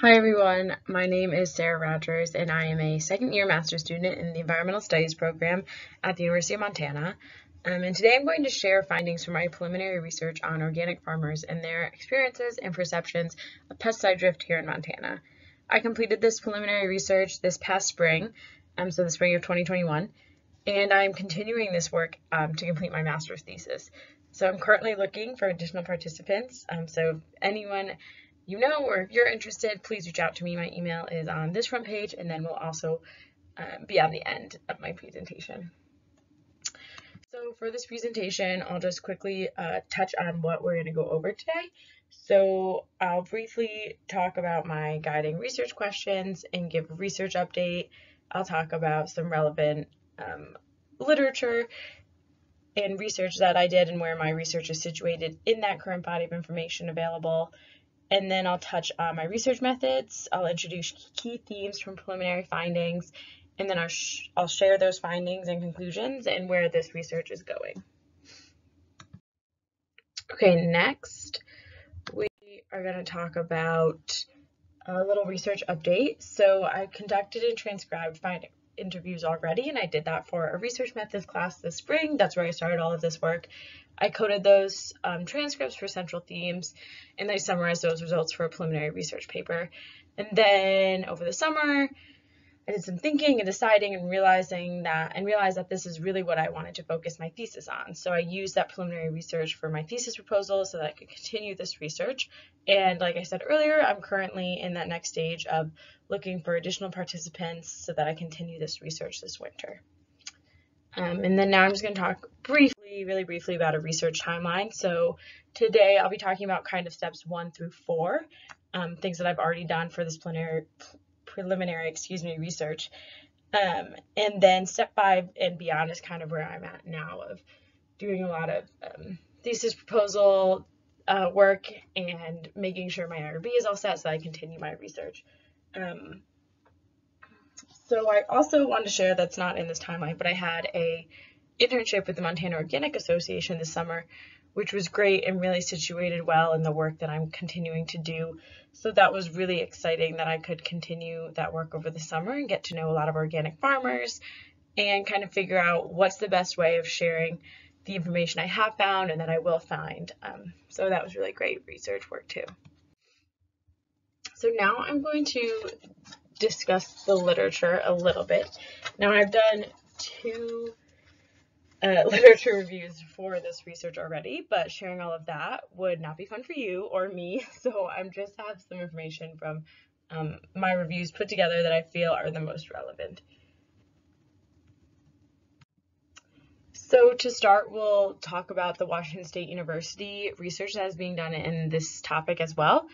Hi everyone, my name is Sarah Rodgers and I am a second year master's student in the Environmental Studies program at the University of Montana. And today I'm going to share findings from my preliminary research on organic farmers and their experiences and perceptions of pesticide drift here in Montana. I completed this preliminary research this past spring, so the spring of 2021, and I'm continuing this work to complete my master's thesis. So I'm currently looking for additional participants, so if anyone or if you're interested, please reach out to me. My email is on this front page, and then will also be on the end of my presentation. So for this presentation, I'll just quickly touch on what we're going to go over today. So I'll briefly talk about my guiding research questions and give a research update. I'll talk about some relevant literature and research that I did and where my research is situated in that current body of information available. And then I'll touch on my research methods. I'll introduce key themes from preliminary findings, and then I'll share those findings and conclusions and where this research is going. Okay, next we are going to talk about a little research update. So I conducted and transcribed interviews already, and I did that for a research methods class this spring. That's where I started all of this work. I coded those transcripts for central themes, and I summarized those results for a preliminary research paper. And then over the summer, I did some thinking and deciding and realized that this is really what I wanted to focus my thesis on. So I used that preliminary research for my thesis proposal so that I could continue this research. And like I said earlier, I'm currently in that next stage of looking for additional participants so that I continue this research this winter. And then now I'm just going to talk really briefly about a research timeline. So today I'll be talking about kind of steps 1 through 4, things that I've already done for this preliminary research. And then step 5 and beyond is kind of where I'm at now, of doing a lot of thesis proposal work and making sure my IRB is all set so I continue my research. So I also wanted to share, that's not in this timeline, but I had a internship with the Montana Organic Association this summer, which was great and really situated well in the work that I'm continuing to do. So that was really exciting that I could continue that work over the summer and get to know a lot of organic farmers and kind of figure out what's the best way of sharing the information I have found and that I will find. So that was really great research work too. So now I'm going to discuss the literature a little bit. Now I've done 2 literature reviews for this research already, but sharing all of that would not be fun for you or me, so I'm just have some information from my reviews put together that I feel are the most relevant. So to start, we'll talk about the Washington State University research that is being done in this topic as well.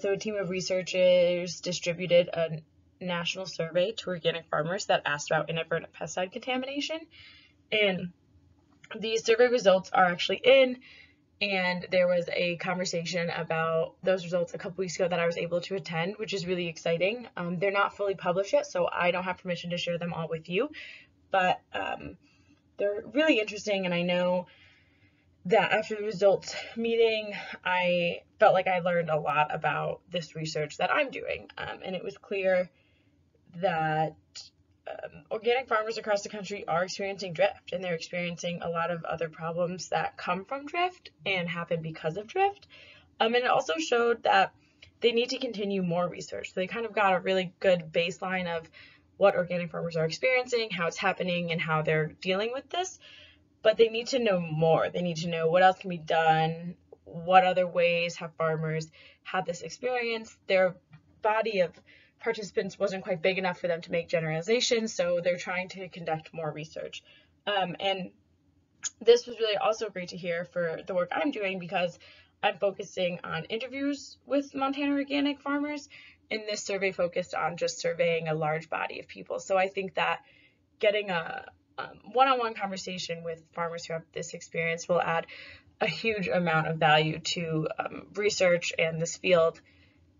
So a team of researchers distributed a national survey to organic farmers that asked about inadvertent pesticide contamination. And these survey results are actually in, and there was a conversation about those results a couple weeks ago that I was able to attend, which is really exciting. They're not fully published yet, so I don't have permission to share them all with you, but they're really interesting, and I know that after the results meeting, I felt like I learned a lot about this research that I'm doing, and it was clear that organic farmers across the country are experiencing drift, and they're experiencing a lot of other problems that come from drift and happen because of drift. And it also showed that they need to continue more research. So they kind of got a really good baseline of what organic farmers are experiencing, how it's happening, and how they're dealing with this. But they need to know more. They need to know what else can be done, what other ways have farmers had this experience. Their body of participants wasn't quite big enough for them to make generalizations, so they're trying to conduct more research. And this was really also great to hear for the work I'm doing, because I'm focusing on interviews with Montana organic farmers, and this survey focused on just surveying a large body of people. So I think that getting a one-on-one conversation with farmers who have this experience will add a huge amount of value to research and this field,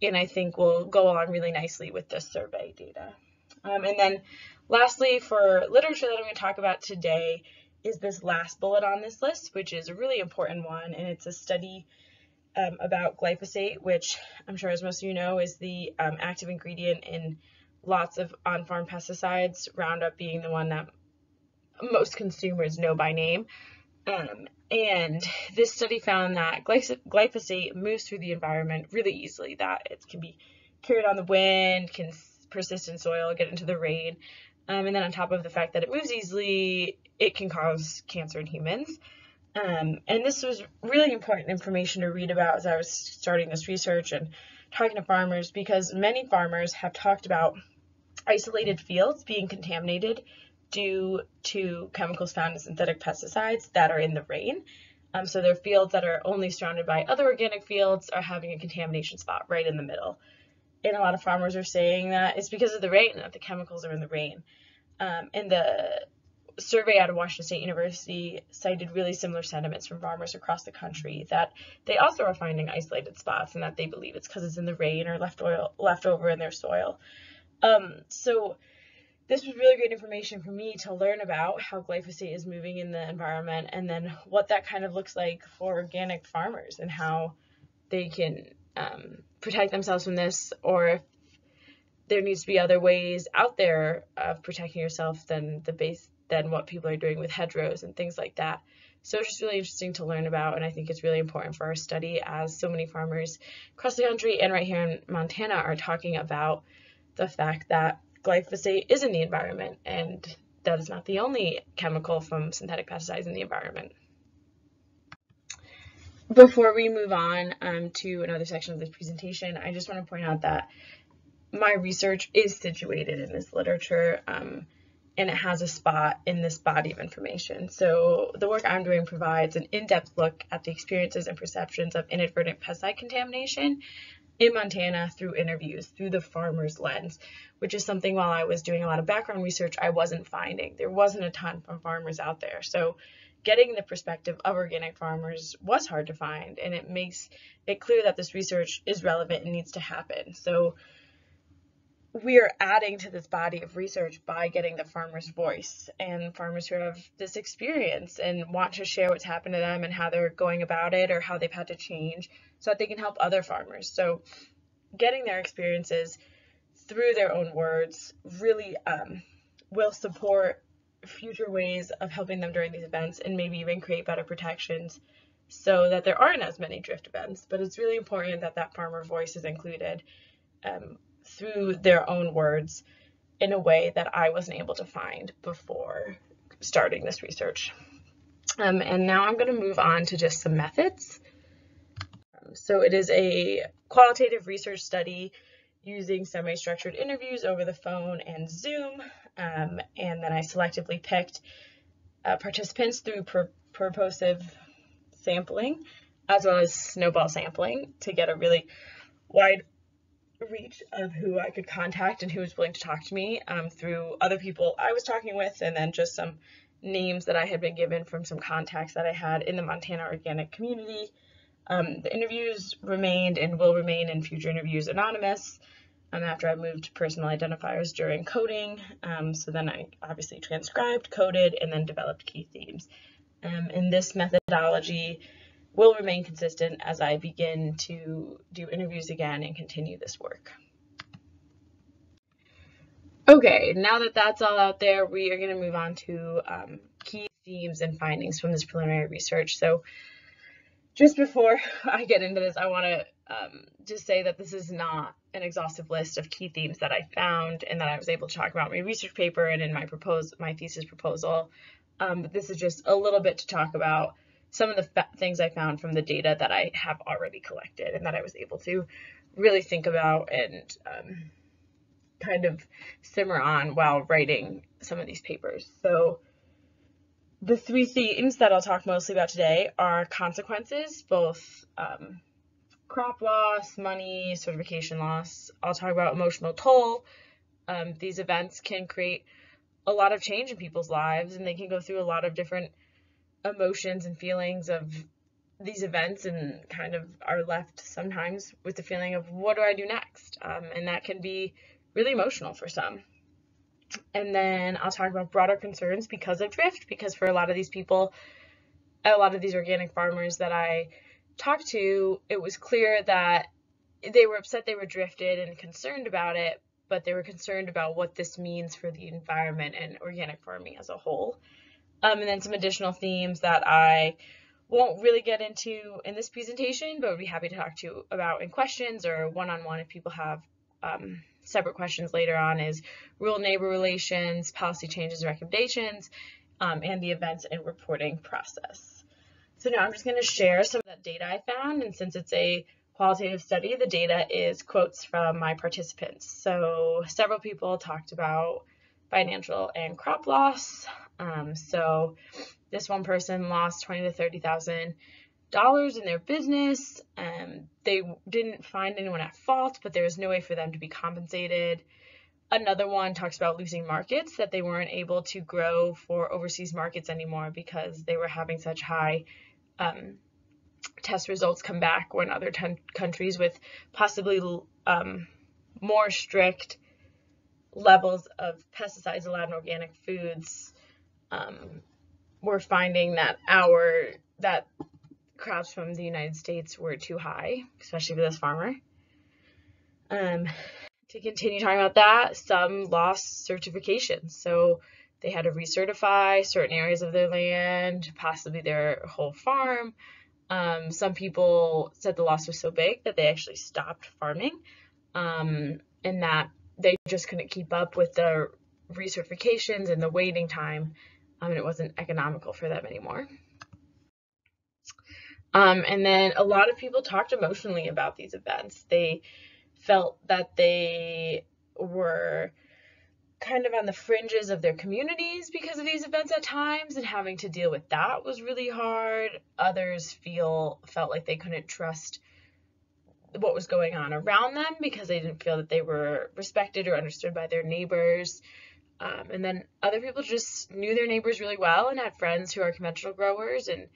and I think will go along really nicely with this survey data. And then lastly, for literature that I'm going to talk about today is this last bullet on this list, which is a really important one, and it's a study about glyphosate, which I'm sure, as most of you know, is the active ingredient in lots of on-farm pesticides, Roundup being the one that most consumers know by name. And this study found that glyphosate moves through the environment really easily, that it can be carried on the wind, can persist in soil, get into the rain. And then on top of the fact that it moves easily, it can cause cancer in humans. And this was really important information to read about as I was starting this research and talking to farmers, because many farmers have talked about isolated fields being contaminated due to chemicals found in synthetic pesticides that are in the rain. So they're fields that are only surrounded by other organic fields are having a contamination spot right in the middle. And a lot of farmers are saying that it's because of the rain, that the chemicals are in the rain. And the survey out of Washington State University cited really similar sentiments from farmers across the country, that they also are finding isolated spots and that they believe it's because it's in the rain or left over in their soil. So this was really great information for me to learn about how glyphosate is moving in the environment, and then what that kind of looks like for organic farmers and how they can protect themselves from this, or if there needs to be other ways out there of protecting yourself than what people are doing with hedgerows and things like that. So it's just really interesting to learn about, and I think it's really important for our study, as so many farmers across the country and right here in Montana are talking about the fact that glyphosate is in the environment, and that is not the only chemical from synthetic pesticides in the environment. Before we move on to another section of this presentation, I just want to point out that my research is situated in this literature, and it has a spot in this body of information. So the work I'm doing provides an in-depth look at the experiences and perceptions of inadvertent pesticide contamination in Montana through interviews, through the farmer's lens, which is something, while I was doing a lot of background research, I wasn't finding. There wasn't a ton from farmers out there. So getting the perspective of organic farmers was hard to find, and it makes it clear that this research is relevant and needs to happen. So we are adding to this body of research by getting the farmer's voice, and farmers who have this experience and want to share what's happened to them and how they're going about it or how they've had to change so that they can help other farmers. So getting their experiences through their own words really will support future ways of helping them during these events, and maybe even create better protections so that there aren't as many drift events. But it's really important that that farmer voice is included through their own words in a way that I wasn't able to find before starting this research. And now I'm going to move on to just some methods. So it is a qualitative research study using semi-structured interviews over the phone and Zoom, and then I selectively picked participants through purposive sampling as well as snowball sampling to get a really wide reach of who I could contact and who was willing to talk to me through other people I was talking with, and then just some names that I had been given from some contacts that I had in the Montana organic community. The interviews remained and will remain in future interviews anonymous after I moved to personal identifiers during coding. So then I obviously transcribed, coded, and then developed key themes. And this methodology will remain consistent as I begin to do interviews again and continue this work. Okay, now that that's all out there, we are going to move on to key themes and findings from this preliminary research. So just before I get into this, I want to just say that this is not an exhaustive list of key themes that I found and that I was able to talk about in my research paper and in my thesis proposal. But this is just a little bit to talk about some of the things I found from the data that I have already collected and that I was able to really think about and kind of simmer on while writing some of these papers. So the three themes that I'll talk mostly about today are consequences, both crop loss, money, certification loss. I'll talk about emotional toll. These events can create a lot of change in people's lives, and they can go through a lot of different emotions and feelings of these events, and kind of are left sometimes with the feeling of, what do I do next? And that can be really emotional for some. And then I'll talk about broader concerns because of drift, because for a lot of these people, a lot of these organic farmers that I talked to, it was clear that they were upset they were drifted and concerned about it, but they were concerned about what this means for the environment and organic farming as a whole. And then some additional themes that I won't really get into in this presentation, but would be happy to talk to you about in questions or one-on-one if people have separate questions later on, is rural-neighbor relations, policy changes and recommendations, and the events and reporting process. So now I'm just going to share some of that data I found, and since it's a qualitative study, the data is quotes from my participants. So several people talked about financial and crop loss. So this one person lost $20,000 to $30,000 in their business. They didn't find anyone at fault, but there was no way for them to be compensated. Another one talks about losing markets, that they weren't able to grow for overseas markets anymore because they were having such high test results come back when other countries with possibly more strict levels of pesticides allowed in organic foods were finding that that crops from the United States were too high, especially for this farmer. To continue talking about that, some lost certifications. So they had to recertify certain areas of their land, possibly their whole farm. Some people said the loss was so big that they actually stopped farming, and that they just couldn't keep up with the recertifications and the waiting time, and it wasn't economical for them anymore. And then a lot of people talked emotionally about these events. They felt that they were kind of on the fringes of their communities because of these events at times, and having to deal with that was really hard. Others felt like they couldn't trust what was going on around them because they didn't feel that they were respected or understood by their neighbors. And then other people just knew their neighbors really well and had friends who are conventional growers, and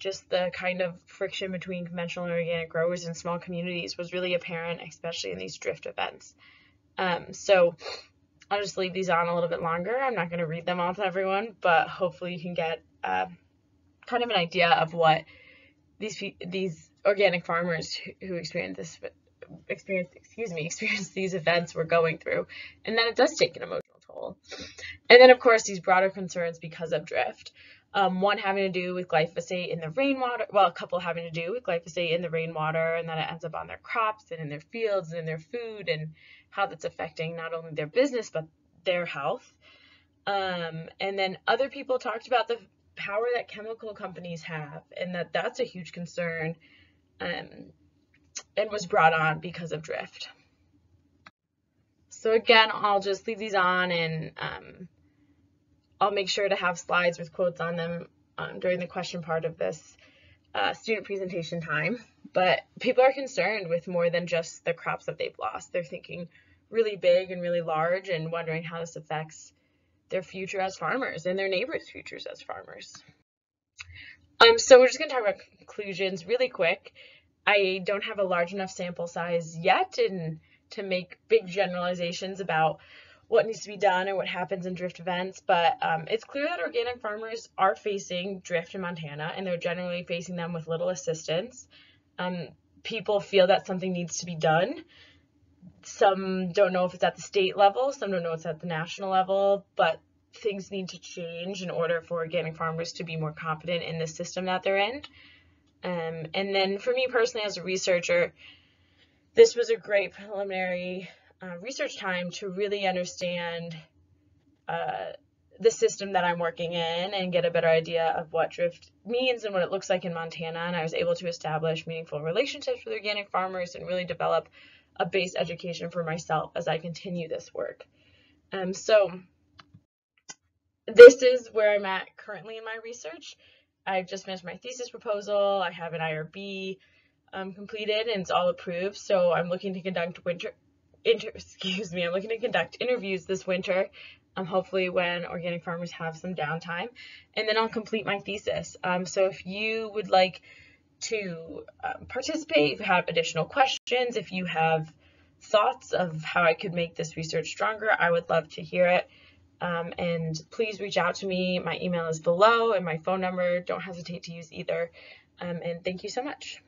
just the kind of friction between conventional and organic growers in small communities was really apparent, especially in these drift events. So I'll just leave these on a little bit longer. I'm not going to read them all to everyone, but hopefully you can get kind of an idea of what these organic farmers who experience these events were going through, and then it does take an emotional toll. And then of course these broader concerns because of drift. One having to do with glyphosate in the rainwater, well, a couple having to do with glyphosate in the rainwater, and that it ends up on their crops and in their fields and in their food, and how that's affecting not only their business but their health. And then other people talked about the power that chemical companies have, and that's a huge concern, and was brought on because of drift. So again, I'll just leave these on, and I'll make sure to have slides with quotes on them during the question part of this student presentation time. But people are concerned with more than just the crops that they've lost. They're thinking really big and really large and wondering how this affects their future as farmers and their neighbors' futures as farmers. So we're just going to talk about conclusions really quick. I don't have a large enough sample size yet to make big generalizations about what needs to be done or what happens in drift events, but it's clear that organic farmers are facing drift in Montana, and they're generally facing them with little assistance. People feel that something needs to be done. Some don't know if it's at the state level, some don't know it's at the national level, but things need to change in order for organic farmers to be more confident in the system that they're in. And then for me personally as a researcher, this was a great preliminary research time to really understand the system that I'm working in and get a better idea of what drift means and what it looks like in Montana. And I was able to establish meaningful relationships with organic farmers and really develop a base education for myself as I continue this work. So this is where I'm at currently in my research. I've just finished my thesis proposal. I have an IRB completed, and it's all approved. So I'm looking to conduct I'm looking to conduct interviews this winter, hopefully when organic farmers have some downtime, and then I'll complete my thesis. So if you would like to participate, if you have additional questions, if you have thoughts of how I could make this research stronger, I would love to hear it. And please reach out to me. My email is below and my phone number. Don't hesitate to use either. And thank you so much.